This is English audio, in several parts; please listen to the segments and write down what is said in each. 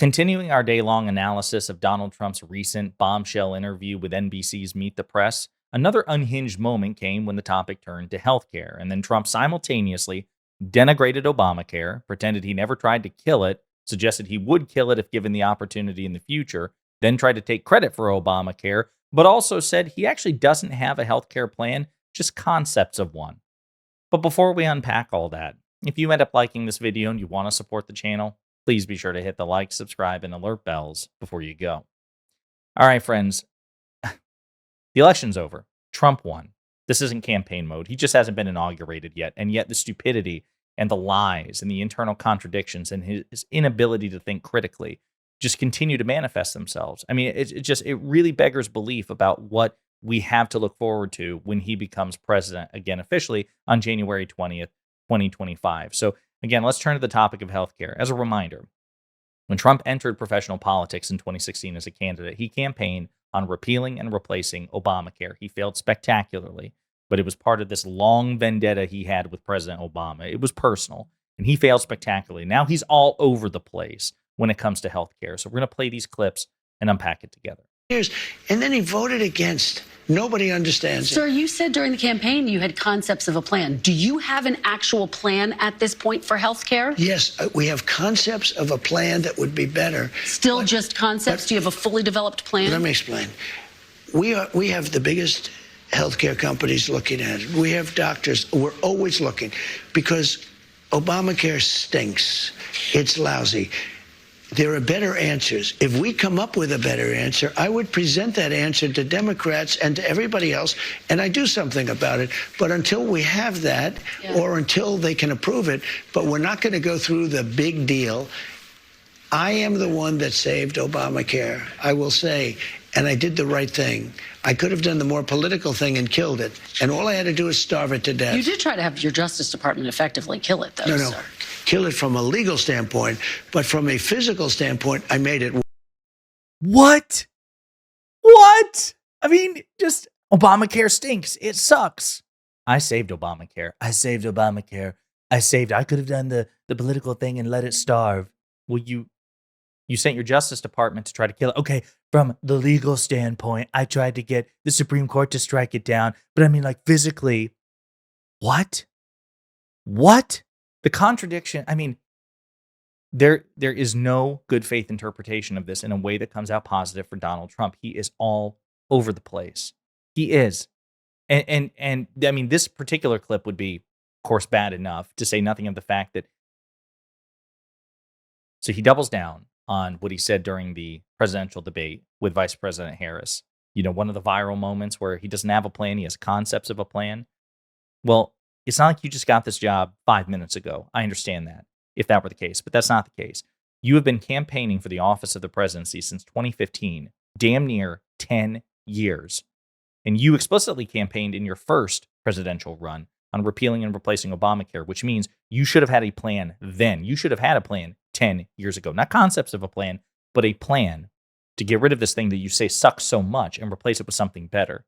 Continuing our day-long analysis of Donald Trump's recent bombshell interview with NBC's Meet the Press, another unhinged moment came when the topic turned to healthcare, and then Trump simultaneously denigrated Obamacare, pretended he never tried to kill it, suggested he would kill it if given the opportunity in the future, then tried to take credit for Obamacare, but also said he actually doesn't have a healthcare plan, just concepts of one. But before we unpack all that, if you end up liking this video and you want to support the channel, please be sure to hit the like, subscribe, and alert bells before you go. All right, friends. The election's over. Trump won. This isn't campaign mode. He just hasn't been inaugurated yet. And yet the stupidity and the lies and the internal contradictions and his inability to think critically just continue to manifest themselves. I mean, it really beggars belief about what we have to look forward to when he becomes president again officially on January 20th, 2025. So again, let's turn to the topic of healthcare. As a reminder, when Trump entered professional politics in 2016 as a candidate, he campaigned on repealing and replacing Obamacare. He failed spectacularly, but it was part of this long vendetta he had with President Obama. It was personal, and he failed spectacularly. Now he's all over the place when it comes to healthcare. So we're going to play these clips and unpack it together. And then he voted against. Nobody understands it. Sir, you said during the campaign you had concepts of a plan. Do you have an actual plan at this point for health care? Yes, we have concepts of a plan that would be better. Still just concepts? Do you have a fully developed plan? Let me explain. We have the biggest healthcare companies looking at it. We have doctors. We're always looking because Obamacare stinks. It's lousy. There are better answers. If we come up with a better answer, I would present that answer to Democrats and to everybody else, and I do something about it. But until we have that, or until they can approve it, but we're not going to go through the big deal. I am the one that saved Obamacare, I will say, and I did the right thing. I could have done the more political thing and killed it, and all I had to do is starve it to death. You did try to have your Justice Department effectively kill it, though, No. sir. Kill it from a legal standpoint, but from a physical standpoint, I made it. What? What? I mean, just Obamacare stinks. It sucks. I saved Obamacare. I saved Obamacare. I could have done the political thing and let it starve. Well, you sent your Justice Department to try to kill it. Okay, from the legal standpoint, I tried to get the Supreme Court to strike it down. But I mean, like physically, what? What? The contradiction, I mean, there is no good faith interpretation of this in a way that comes out positive for Donald Trump. He is all over the place. He is. And I mean, this particular clip would be, of course, bad enough, to say nothing of the fact that. So he doubles down on what he said during the presidential debate with Vice President Harris. You know, one of the viral moments where he doesn't have a plan, he has concepts of a plan. Well, it's not like you just got this job 5 minutes ago. I understand that, if that were the case, but that's not the case. You have been campaigning for the office of the presidency since 2015, damn near 10 years. And you explicitly campaigned in your first presidential run on repealing and replacing Obamacare, which means you should have had a plan then. You should have had a plan 10 years ago. Not concepts of a plan, but a plan to get rid of this thing that you say sucks so much and replace it with something better.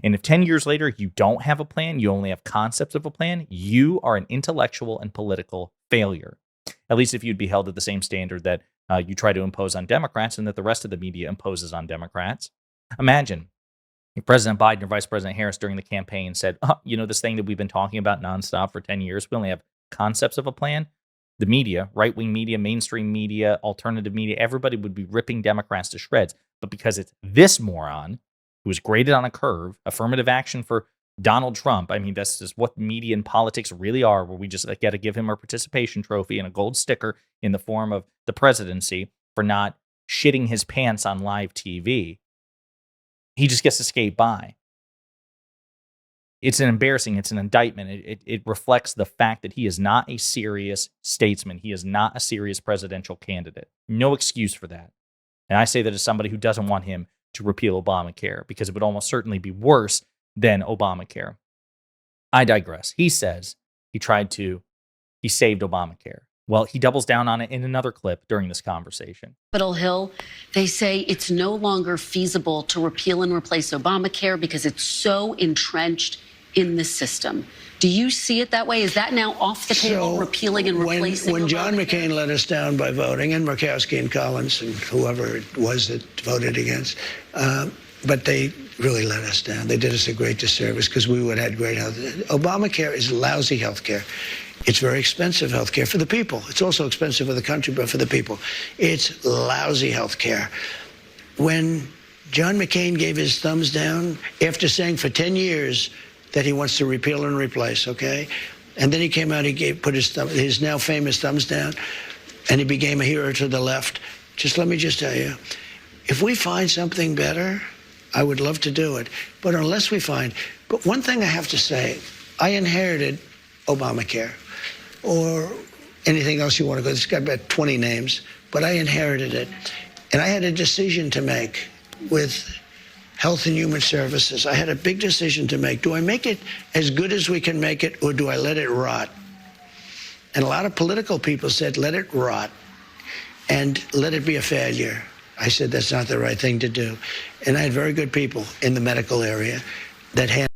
And if 10 years later you don't have a plan, you only have concepts of a plan, you are an intellectual and political failure. At least if you'd be held to the same standard that you try to impose on Democrats and that the rest of the media imposes on Democrats. Imagine if President Biden or Vice President Harris during the campaign said, you know, this thing that we've been talking about nonstop for 10 years, we only have concepts of a plan. The media, right-wing media, mainstream media, alternative media, everybody would be ripping Democrats to shreds. But because it's this moron who was graded on a curve, affirmative action for Donald Trump. I mean, that's just what media and politics really are, where we just got to give him a participation trophy and a gold sticker in the form of the presidency for not shitting his pants on live TV. He just gets to skate by. It's an embarrassing, it's an indictment. It reflects the fact that he is not a serious statesman. He is not a serious presidential candidate. No excuse for that. And I say that as somebody who doesn't want him to repeal Obamacare, because it would almost certainly be worse than Obamacare. I digress. He says he saved Obamacare. Well, he doubles down on it in another clip during this conversation. Capitol Hill, they say it's no longer feasible to repeal and replace Obamacare because it's so entrenched in the system. Do you see it that way? Is that now off the table, repealing and replacing? When John McCain let us down by voting, and Murkowski and Collins and whoever it was that voted against, but they really let us down. They did us a great disservice because we would have had great health. Obamacare is lousy health care. It's very expensive health care for the people. It's also expensive for the country, but for the people. It's lousy health care. When John McCain gave his thumbs down after saying for 10 years that he wants to repeal and replace, okay? And then he came out, put his now famous thumbs down, and he became a hero to the left. Let me tell you, if we find something better, I would love to do it. But unless we find, but one thing I have to say, I inherited Obamacare or anything else you want to go. It's got about 20 names, but I inherited it. And I had a decision to make with Health and Human Services. I had a big decision to make. Do I make it as good as we can make it, or do I let it rot? And a lot of political people said, let it rot and let it be a failure. I said, that's not the right thing to do. And I had very good people in the medical area that had.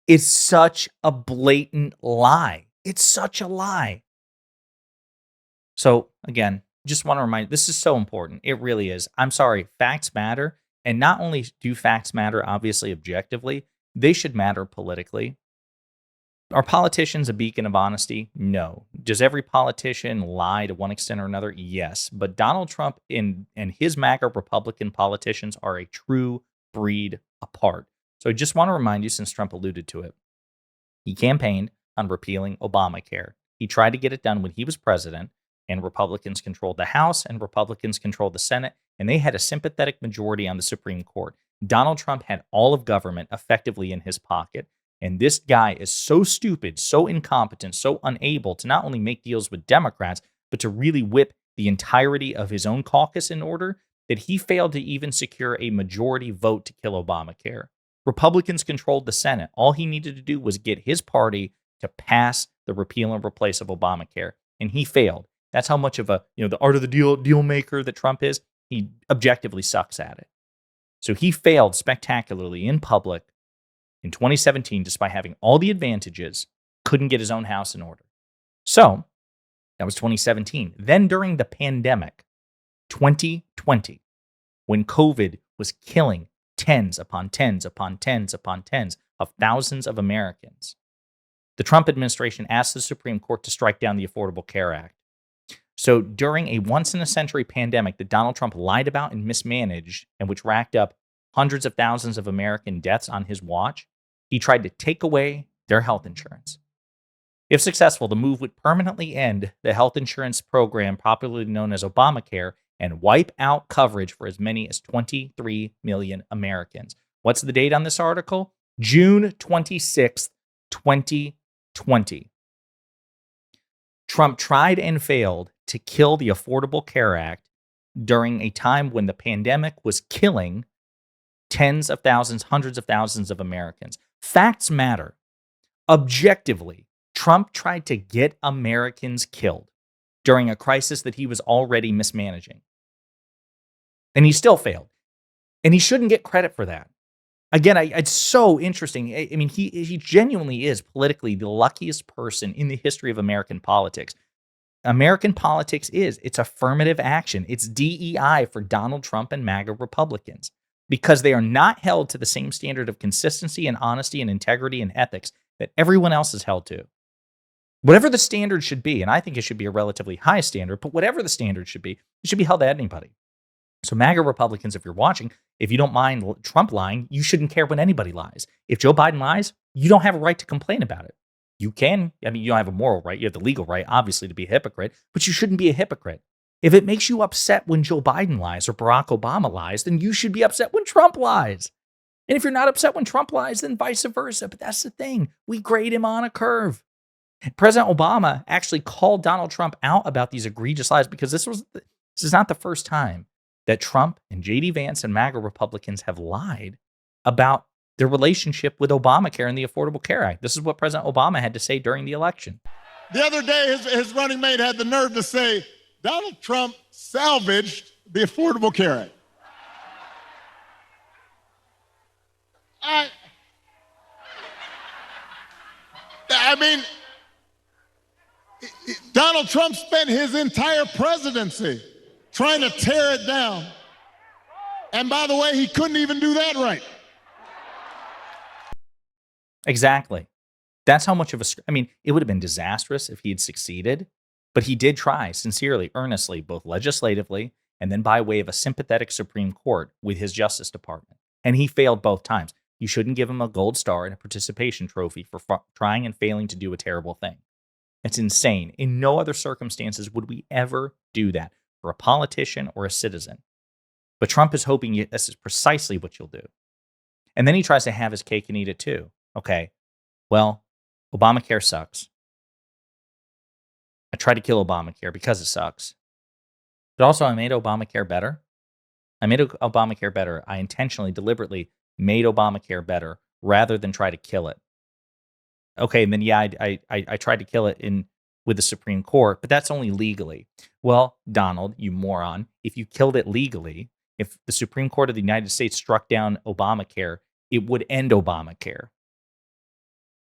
It's such a blatant lie. It's such a lie. So again, just want to remind you, this is so important. It really is. I'm sorry, facts matter. And not only do facts matter, obviously, objectively, they should matter politically. Are politicians a beacon of honesty? No. Does every politician lie to one extent or another? Yes. But Donald Trump and his MAGA Republican politicians are a true breed apart. So I just want to remind you, since Trump alluded to it, he campaigned on repealing Obamacare. He tried to get it done when he was president, and Republicans controlled the House and Republicans controlled the Senate, and they had a sympathetic majority on the Supreme Court. Donald Trump had all of government effectively in his pocket. And this guy is so stupid, so incompetent, so unable to not only make deals with Democrats, but to really whip the entirety of his own caucus in order, that he failed to even secure a majority vote to kill Obamacare. Republicans controlled the Senate. All he needed to do was get his party to pass the repeal and replace of Obamacare, and he failed. That's how much of a, the art of the deal maker that Trump is. He objectively sucks at it. So he failed spectacularly in public in 2017, despite having all the advantages, couldn't get his own house in order. So that was 2017. Then during the pandemic, 2020, when COVID was killing tens upon tens upon tens upon tens of thousands of Americans, the Trump administration asked the Supreme Court to strike down the Affordable Care Act. So during a once-in-a-century pandemic that Donald Trump lied about and mismanaged, and which racked up hundreds of thousands of American deaths on his watch, he tried to take away their health insurance. If successful, the move would permanently end the health insurance program popularly known as Obamacare and wipe out coverage for as many as 23 million Americans. What's the date on this article? June 26th, 2020. Trump tried and failed to kill the Affordable Care Act during a time when the pandemic was killing tens of thousands, hundreds of thousands of Americans. Facts matter. Objectively, Trump tried to get Americans killed during a crisis that he was already mismanaging. And he still failed. And he shouldn't get credit for that. Again, it's so interesting. I mean, he genuinely is politically the luckiest person in the history of American politics. American politics it's affirmative action. It's DEI for Donald Trump and MAGA Republicans, because they are not held to the same standard of consistency and honesty and integrity and ethics that everyone else is held to. Whatever the standard should be, and I think it should be a relatively high standard, but whatever the standard should be, it should be held to anybody. So MAGA Republicans, if you're watching, if you don't mind Trump lying, you shouldn't care when anybody lies. If Joe Biden lies, you don't have a right to complain about it. You can, you don't have a moral right, you have the legal right, obviously, to be a hypocrite, but you shouldn't be a hypocrite. If it makes you upset when Joe Biden lies or Barack Obama lies, then you should be upset when Trump lies. And if you're not upset when Trump lies, then vice versa. But that's the thing. We grade him on a curve. President Obama actually called Donald Trump out about these egregious lies, because this is not the first time that Trump and J.D. Vance and MAGA Republicans have lied about their relationship with Obamacare and the Affordable Care Act. This is what President Obama had to say during the election. The other day, his running mate had the nerve to say, Donald Trump salvaged the Affordable Care Act. I mean, Donald Trump spent his entire presidency trying to tear it down. And by the way, he couldn't even do that right. Exactly. That's how much of a I mean, it would have been disastrous if he had succeeded, but he did try sincerely, earnestly, both legislatively and then by way of a sympathetic Supreme Court with his Justice Department. And he failed both times. You shouldn't give him a gold star and a participation trophy for trying and failing to do a terrible thing. It's insane. In no other circumstances would we ever do that for a politician or a citizen. But Trump is hoping this is precisely what you'll do. And then he tries to have his cake and eat it too. Okay, well, Obamacare sucks. I tried to kill Obamacare because it sucks. But also, I made Obamacare better. I made Obamacare better. I intentionally, deliberately made Obamacare better rather than try to kill it. Okay, and then yeah, I tried to kill it with the Supreme Court, but that's only legally. Well, Donald, you moron, if you killed it legally, if the Supreme Court of the United States struck down Obamacare, it would end Obamacare.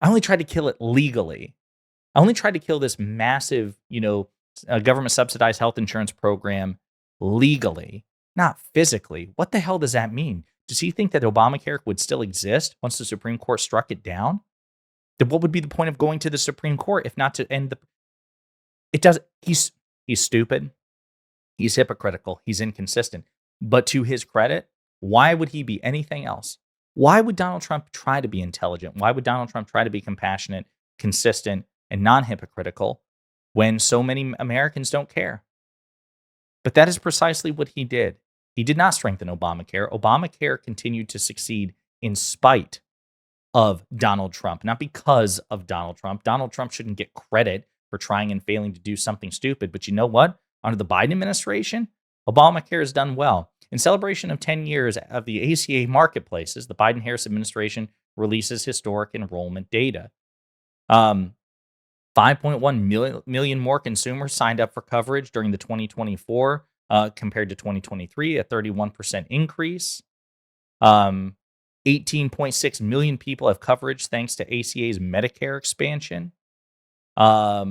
I only tried to kill it legally. I only tried to kill this massive, government subsidized health insurance program legally, not physically. What the hell does that mean? Does he think that Obamacare would still exist once the Supreme Court struck it down? Then what would be the point of going to the Supreme Court if not to end it does. He's stupid. He's hypocritical. He's inconsistent. But to his credit, why would he be anything else? Why would Donald Trump try to be intelligent? Why would Donald Trump try to be compassionate, consistent, and non-hypocritical when so many Americans don't care? But that is precisely what he did. He did not strengthen Obamacare. Obamacare continued to succeed in spite of Donald Trump, not because of Donald Trump. Donald Trump shouldn't get credit for trying and failing to do something stupid. But you know what? Under the Biden administration, Obamacare has done well. In celebration of 10 years of the ACA marketplaces, the Biden-Harris administration releases historic enrollment data. 5.1 million more consumers signed up for coverage during the 2024 compared to 2023, a 31% increase. 18.6 million people have coverage thanks to ACA's Medicare expansion. I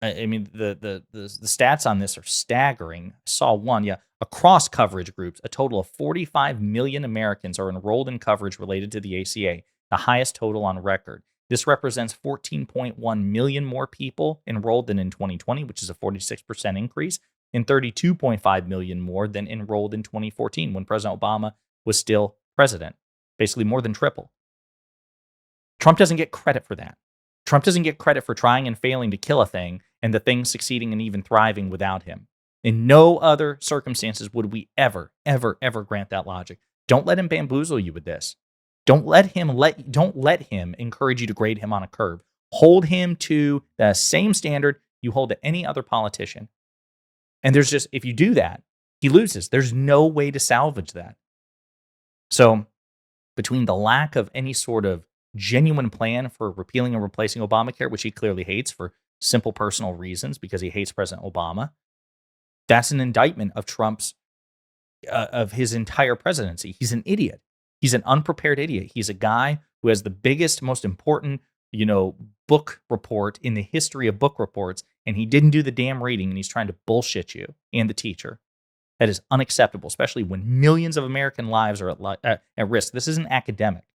mean, the stats on this are staggering. I saw one, across coverage groups, a total of 45 million Americans are enrolled in coverage related to the ACA, the highest total on record. This represents 14.1 million more people enrolled than in 2020, which is a 46% increase, and 32.5 million more than enrolled in 2014 when President Obama was still president, basically more than triple. Trump doesn't get credit for that. Trump doesn't get credit for trying and failing to kill a thing and the thing succeeding and even thriving without him. In no other circumstances would we ever, ever, ever grant that logic. Don't let him bamboozle you with this. Don't let him encourage you to grade him on a curve. Hold him to the same standard you hold to any other politician. And if you do that, he loses. There's no way to salvage that. So between the lack of any sort of genuine plan for repealing and replacing Obamacare, which he clearly hates for simple personal reasons because he hates President Obama, that's an indictment of Trump's, of his entire presidency. He's an idiot. He's an unprepared idiot. He's a guy who has the biggest, most important, book report in the history of book reports, and he didn't do the damn reading, and he's trying to bullshit you and the teacher. That is unacceptable, especially when millions of American lives are at risk. This isn't academic.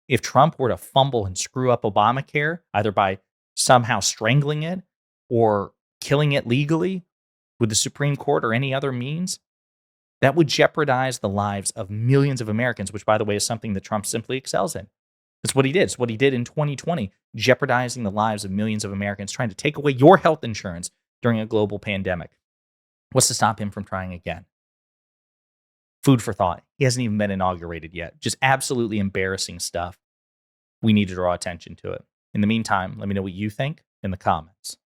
If Trump were to fumble and screw up Obamacare, either by somehow strangling it or killing it legally with the Supreme Court or any other means, that would jeopardize the lives of millions of Americans, which, by the way, is something that Trump simply excels in. That's what he did. It's what he did in 2020, jeopardizing the lives of millions of Americans, trying to take away your health insurance during a global pandemic. What's to stop him from trying again? Food for thought. He hasn't even been inaugurated yet. Just absolutely embarrassing stuff. We need to draw attention to it. In the meantime, let me know what you think in the comments.